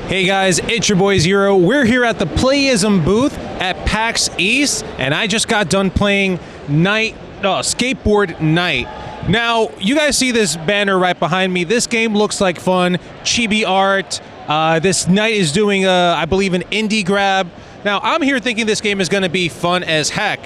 Hey guys, it's your boy Zero. We're here at the Playism booth at PAX East, and I just got done playing Skateboard Knight. Now, you guys see this banner right behind me. This game looks like fun, chibi art. This knight is doing, I believe, an indie grab. Now, I'm here thinking this game is going to be fun as heck.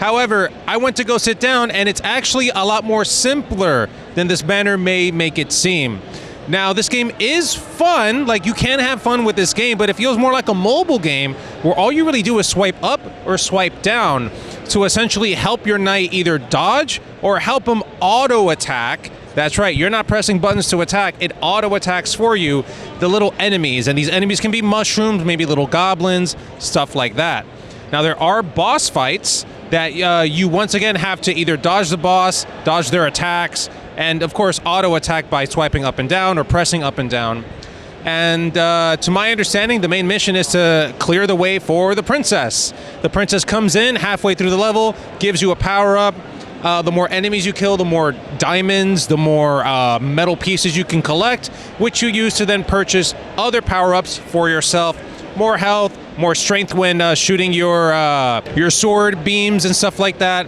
However, I went to go sit down, and it's actually a lot more simpler than this banner may make it seem. Now, this game is fun, like you can have fun with this game, but it feels more like a mobile game where all you really do is swipe up or swipe down to essentially help your knight either dodge or help him auto-attack. That's right, you're not pressing buttons to attack, it auto-attacks for you the little enemies, and these enemies can be mushrooms, maybe little goblins, stuff like that. Now, there are boss fights that you once again have to either dodge the boss, dodge their attacks, and of course auto-attack by swiping up and down or pressing up and down. And to my understanding, the main mission is to clear the way for the princess. The princess comes in halfway through the level, gives you a power-up. The more enemies you kill, the more diamonds, the more metal pieces you can collect, which you use to then purchase other power-ups for yourself. More health, more strength when shooting your sword beams and stuff like that.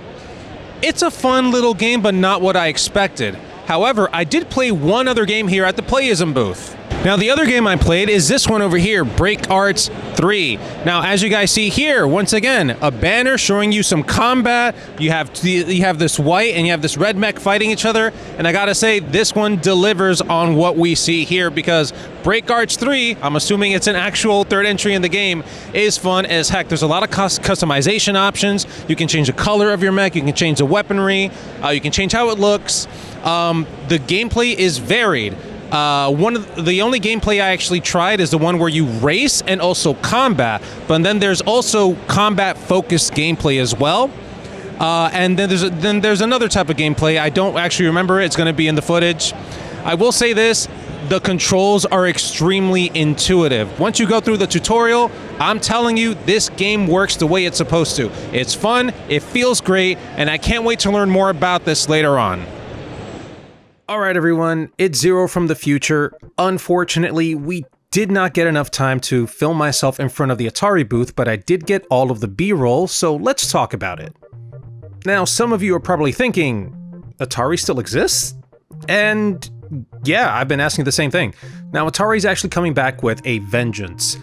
It's a fun little game, but not what I expected. However, I did play one other game here at the Playism booth. Now, the other game I played is this one over here, Break Arts 3. Now, as you guys see here, once again, a banner showing you some combat. You have this white and you have this red mech fighting each other, and I gotta say, this one delivers on what we see here because Break Arts 3, I'm assuming it's an actual third entry in the game, is fun as heck. There's a lot of customization options. You can change the color of your mech, you can change the weaponry, you can change how it looks. The gameplay is varied. The only gameplay I actually tried is the one where you race and also combat, but then there's also combat-focused gameplay as well. And then there's another type of gameplay. I don't actually remember it. It's going to be in the footage. I will say this, the controls are extremely intuitive. Once you go through the tutorial, I'm telling you, this game works the way it's supposed to. It's fun, it feels great, and I can't wait to learn more about this later on. Alright everyone, it's Zero from the future. Unfortunately, we did not get enough time to film myself in front of the Atari booth, but I did get all of the B-roll, so let's talk about it. Now, some of you are probably thinking, Atari still exists? And yeah, I've been asking the same thing. Now, Atari's actually coming back with a vengeance.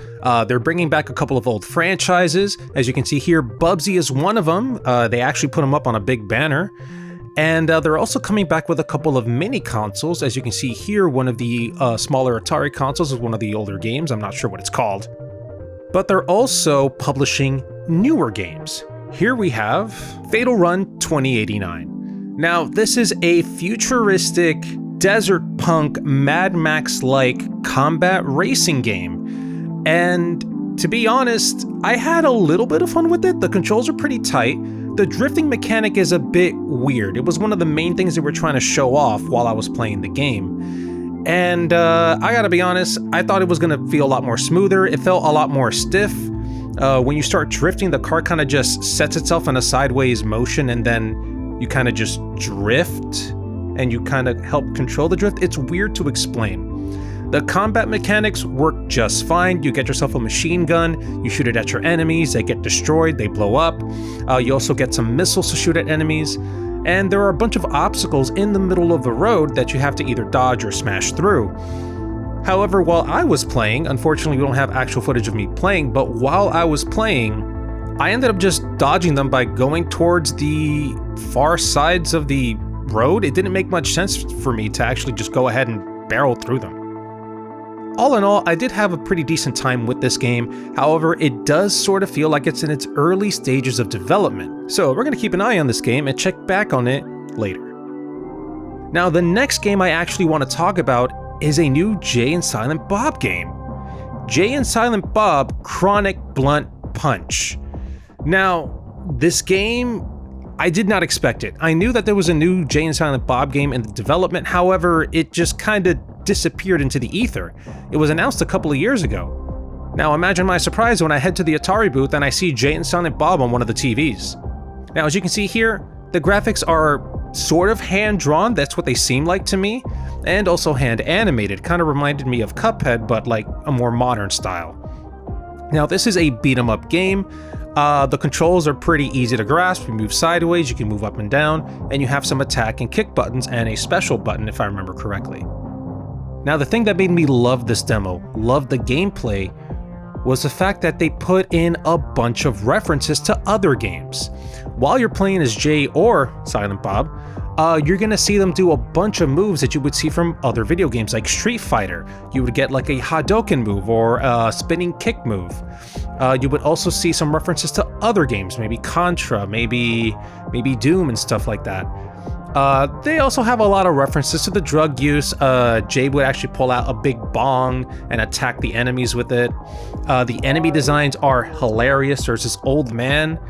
They're bringing back a couple of old franchises. As you can see here, Bubsy is one of them. They actually put them up on a big banner. And they're also coming back with a couple of mini consoles. As you can see here, one of the smaller Atari consoles is one of the older games. I'm not sure what it's called. But they're also publishing newer games. Here we have Fatal Run 2089. Now, this is a futuristic desert punk Mad Max-like combat racing game. And to be honest, I had a little bit of fun with it. The controls are pretty tight. The drifting mechanic is a bit weird. It was one of the main things they were trying to show off while I was playing the game. And I gotta be honest, I thought it was gonna feel a lot more smoother. It felt a lot more stiff. When you start drifting, the car kind of just sets itself in a sideways motion and then you kind of just drift and you kind of help control the drift. It's weird to explain. The combat mechanics work just fine. You get yourself a machine gun, you shoot it at your enemies, they get destroyed, they blow up. You also get some missiles to shoot at enemies. And there are a bunch of obstacles in the middle of the road that you have to either dodge or smash through. However, while I was playing, unfortunately we don't have actual footage of me playing, but while I was playing, I ended up just dodging them by going towards the far sides of the road. It didn't make much sense for me to actually just go ahead and barrel through them. All in all, I did have a pretty decent time with this game. However, it does sort of feel like it's in its early stages of development. So we're going to keep an eye on this game and check back on it later. Now, the next game I actually want to talk about is a new Jay and Silent Bob game. Jay and Silent Bob Chronic Blunt Punch. Now, this game, I did not expect it. I knew that there was a new Jay and Silent Bob game in development, however, it just kind of disappeared into the ether. It was announced a couple of years ago. Now imagine my surprise when I head to the Atari booth and I see Jay and Silent Bob on one of the TVs. Now as you can see here, the graphics are sort of hand-drawn, that's what they seem like to me, and also hand-animated. Kind of reminded me of Cuphead, but like a more modern style. Now, this is a beat-em-up game. The controls are pretty easy to grasp. You move sideways, you can move up and down, and you have some attack and kick buttons and a special button if I remember correctly. Now, the thing that made me love this demo, love the gameplay, was the fact that they put in a bunch of references to other games. While you're playing as Jay or Silent Bob, you're gonna see them do a bunch of moves that you would see from other video games like Street Fighter. You would get like a Hadouken move or a spinning kick move. You would also see some references to other games, maybe Contra, maybe Doom and stuff like that. They also have a lot of references to the drug use. Jay would actually pull out a big bong and attack the enemies with it. The enemy designs are hilarious. There's this old man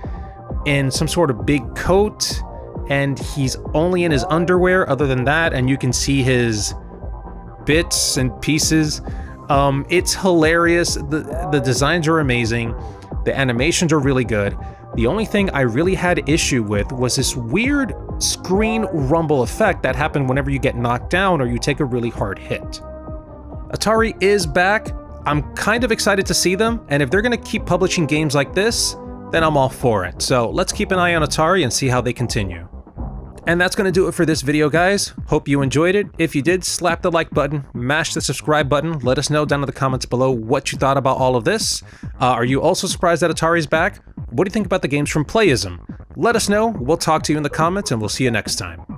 in some sort of big coat, and he's only in his underwear other than that, and you can see his bits and pieces. It's hilarious. The designs are amazing. The animations are really good. The only thing I really had issue with was this weird screen rumble effect that happened whenever you get knocked down or you take a really hard hit. Atari is back. I'm kind of excited to see them, and if they're gonna keep publishing games like this, then I'm all for it. So let's keep an eye on Atari and see how they continue. And that's gonna do it for this video, guys. Hope you enjoyed it. If you did, slap the like button, mash the subscribe button, let us know down in the comments below what you thought about all of this. Are you also surprised that Atari's back? What do you think about the games from Playism? Let us know, we'll talk to you in the comments, and we'll see you next time.